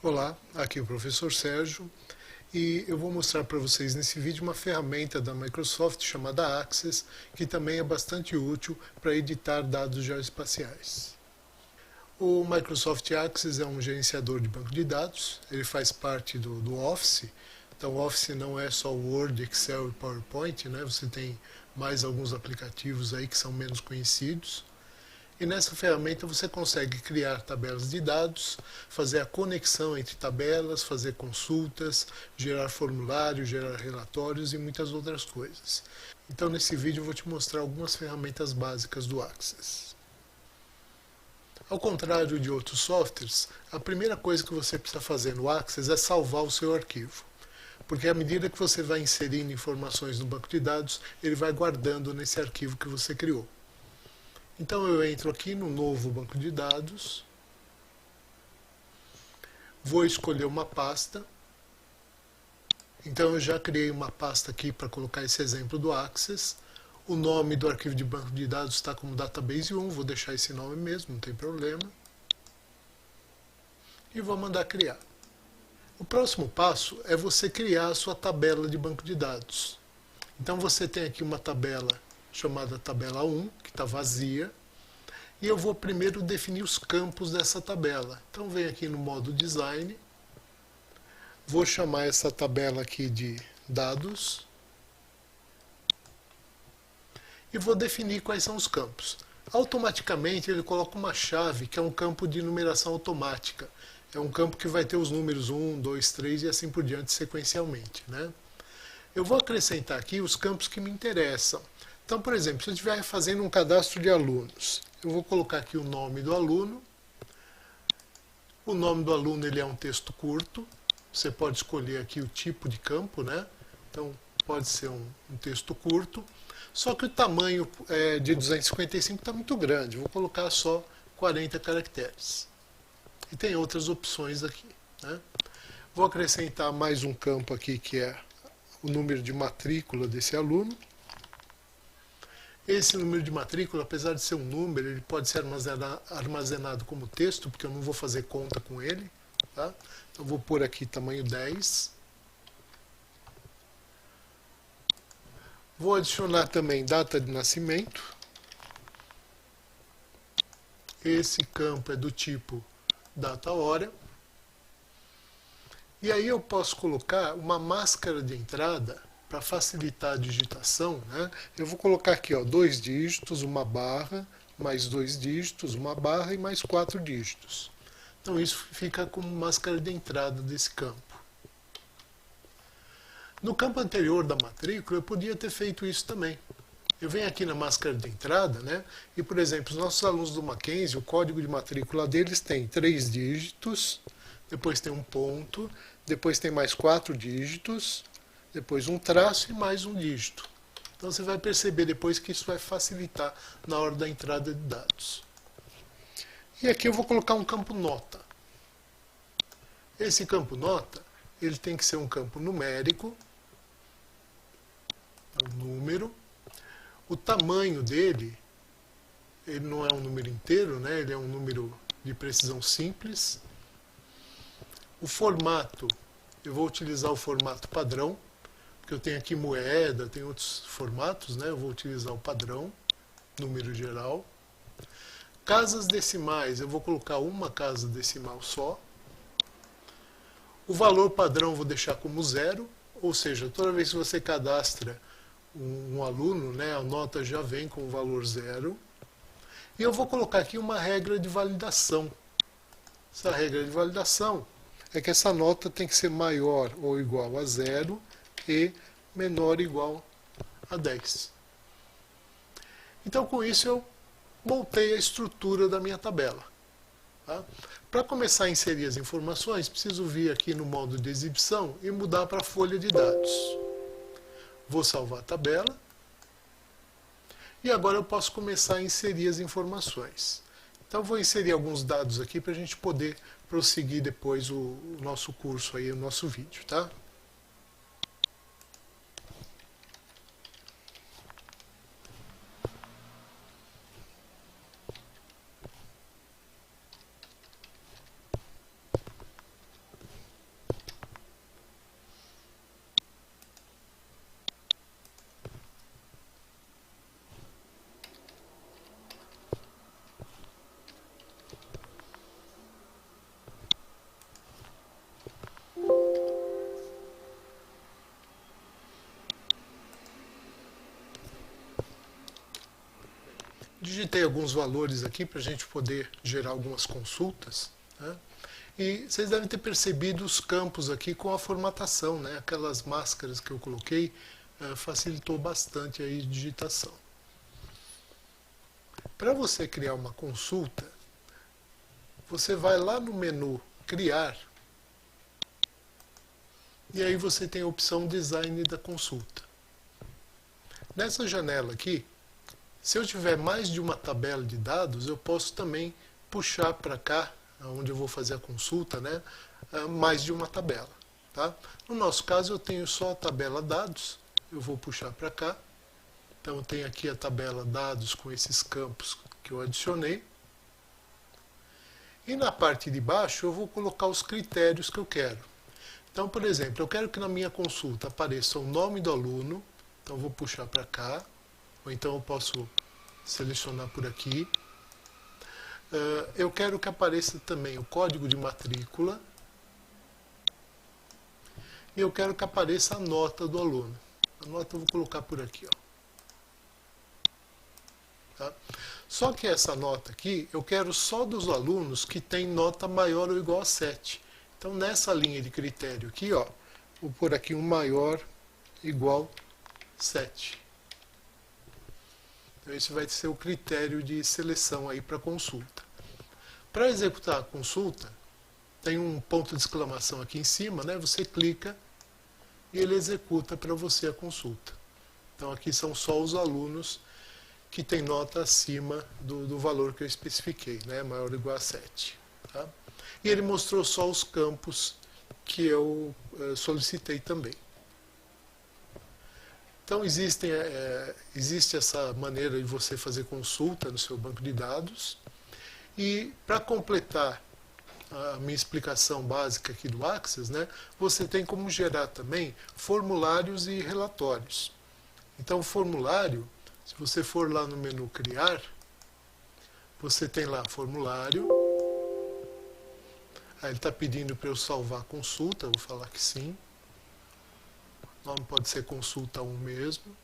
Olá, aqui é o professor Sérgio e eu vou mostrar para vocês nesse vídeo uma ferramenta da Microsoft chamada Access, que também é bastante útil para editar dados geoespaciais. O Microsoft Access é um gerenciador de banco de dados, ele faz parte do Office. Então o Office não é só Word, Excel e PowerPoint, né? Você tem mais alguns aplicativos aí que são menos conhecidos. E nessa ferramenta você consegue criar tabelas de dados, fazer a conexão entre tabelas, fazer consultas, gerar formulários, gerar relatórios e muitas outras coisas. Então nesse vídeo eu vou te mostrar algumas ferramentas básicas do Access. Ao contrário de outros softwares, a primeira coisa que você precisa fazer no Access é salvar o seu arquivo. Porque à medida que você vai inserindo informações no banco de dados, ele vai guardando nesse arquivo que você criou. Então eu entro aqui no novo banco de dados, vou escolher uma pasta. Então eu já criei uma pasta aqui para colocar esse exemplo do Access. O nome do arquivo de banco de dados está como Database 1, vou deixar esse nome mesmo, não tem problema. E vou mandar criar. O próximo passo é você criar a sua tabela de banco de dados. Então você tem aqui uma tabela chamada tabela 1, que está vazia. E eu vou primeiro definir os campos dessa tabela. Então venho aqui no modo Design, vou chamar essa tabela aqui de Dados e vou definir quais são os campos. Automaticamente ele coloca uma chave que é um campo de numeração automática. É um campo que vai ter os números 1, 2, 3 e assim por diante sequencialmente, né? Eu vou acrescentar aqui os campos que me interessam. Então, por exemplo, se eu estiver fazendo um cadastro de alunos, eu vou colocar aqui o nome do aluno. O nome do aluno ele é um texto curto. Você pode escolher aqui o tipo de campo, né? Então, pode ser um texto curto. Só que o tamanho de 255 está muito grande. Vou colocar só 40 caracteres. E tem outras opções aqui, né? Vou acrescentar mais um campo aqui que é o número de matrícula desse aluno. Esse número de matrícula, apesar de ser um número, ele pode ser armazenado como texto, porque eu não vou fazer conta com ele. Tá? Então vou pôr aqui tamanho 10. Vou adicionar também data de nascimento. Esse campo é do tipo data-hora. E aí eu posso colocar uma máscara de entrada para facilitar a digitação, né? Eu vou colocar aqui, ó, 2 dígitos, uma barra, mais 2 dígitos, uma barra e mais 4 dígitos. Então isso fica como máscara de entrada desse campo. No campo anterior da matrícula eu podia ter feito isso também. Eu venho aqui na máscara de entrada, né? E por exemplo, os nossos alunos do Mackenzie, o código de matrícula deles tem 3 dígitos, depois tem um ponto, depois tem mais 4 dígitos, depois um traço e mais um dígito. Então você vai perceber depois que isso vai facilitar na hora da entrada de dados. E aqui eu vou colocar um campo nota. Esse campo nota, ele tem que ser um campo numérico, um número. O tamanho dele, ele não é um número inteiro, né? Ele é um número de precisão simples. O formato, eu vou utilizar o formato padrão, porque eu tenho aqui moeda, tem outros formatos, né? Eu vou utilizar o padrão, número geral. Casas decimais, eu vou colocar uma casa decimal só. O valor padrão eu vou deixar como 0, ou seja, toda vez que você cadastra um aluno, né, a nota já vem com o valor 0. E eu vou colocar aqui uma regra de validação. Essa regra de validação é que essa nota tem que ser maior ou igual a 0 e menor ou igual a 10. Então, com isso, eu montei a estrutura da minha tabela. Tá? Para começar a inserir as informações, preciso vir aqui no modo de exibição e mudar para a folha de dados. Vou salvar a tabela. E agora eu posso começar a inserir as informações. Então, vou inserir alguns dados aqui para a gente poder prosseguir depois o nosso curso, aí, o nosso vídeo. Tá? digitei alguns valores aqui para a gente poder gerar algumas consultas, né? E vocês devem ter percebido os campos aqui com a formatação, né? Aquelas máscaras que eu coloquei facilitou bastante aí a digitação. Para você criar uma consulta, você vai lá no menu Criar, e aí você tem a opção Design da consulta. Nessa janela aqui, se eu tiver mais de uma tabela de dados, eu posso também puxar para cá, onde eu vou fazer a consulta, né, mais de uma tabela. Tá? No nosso caso, eu tenho só a tabela dados, eu vou puxar para cá. Então, eu tenho aqui a tabela dados com esses campos que eu adicionei. E na parte de baixo, eu vou colocar os critérios que eu quero. Então, por exemplo, eu quero que na minha consulta apareça o nome do aluno. Então, eu vou puxar para cá. Ou então, eu posso selecionar por aqui. Eu quero que apareça também o código de matrícula. E eu quero que apareça a nota do aluno. A nota eu vou colocar por aqui, ó. Tá? Só que essa nota aqui, eu quero só dos alunos que têm nota maior ou igual a 7. Então, nessa linha de critério aqui, ó, vou pôr aqui um maior igual 7. Então, esse vai ser o critério de seleção aí para consulta. Para executar a consulta, tem um ponto de exclamação aqui em cima, né? Você clica e ele executa para você a consulta. Então, aqui são só os alunos que tem nota acima do valor que eu especifiquei, né? Maior ou igual a 7. Tá? E ele mostrou só os campos que eu solicitei também. Então, existe essa maneira de você fazer consulta no seu banco de dados. E, para completar a minha explicação básica aqui do Access, né, você tem como gerar também formulários e relatórios. Então, o formulário, se você for lá no menu Criar, você tem lá formulário. Aí ele está pedindo para eu salvar a consulta, eu vou falar que sim. O nome pode ser consulta 1 mesmo.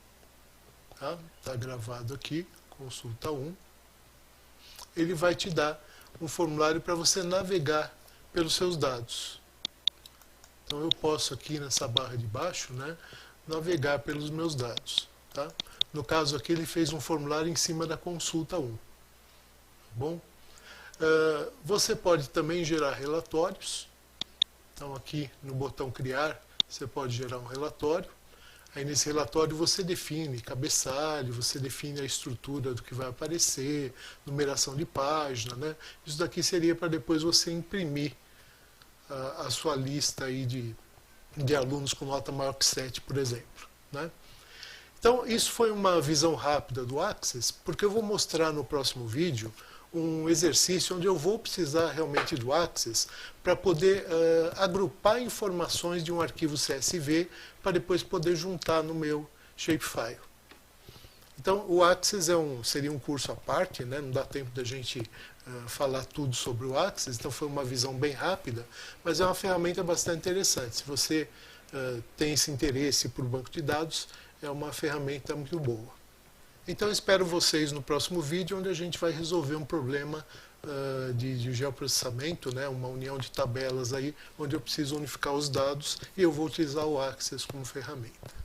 Tá gravado aqui, consulta 1. Ele vai te dar um formulário para você navegar pelos seus dados. Então eu posso aqui nessa barra de baixo, né, navegar pelos meus dados. Tá? No caso aqui, ele fez um formulário em cima da consulta 1. Tá bom? Você pode também gerar relatórios. Então, aqui no botão Criar, você pode gerar um relatório. Aí, nesse relatório, você define cabeçalho, você define a estrutura do que vai aparecer, numeração de página, né? Isso daqui seria para depois você imprimir a sua lista aí de alunos com nota maior que 7, por exemplo, né? Então, isso foi uma visão rápida do Access, porque eu vou mostrar no próximo vídeo um exercício onde eu vou precisar realmente do Access para poder agrupar informações de um arquivo CSV para depois poder juntar no meu shapefile. Então, o Access seria um curso à parte, né? Não dá tempo da gente falar tudo sobre o Access, então foi uma visão bem rápida, mas é uma ferramenta bastante interessante. Se você tem esse interesse por banco de dados, é uma ferramenta muito boa. Então, eu espero vocês no próximo vídeo, onde a gente vai resolver um problema de geoprocessamento, né, uma união de tabelas aí, onde eu preciso unificar os dados e eu vou utilizar o Access como ferramenta.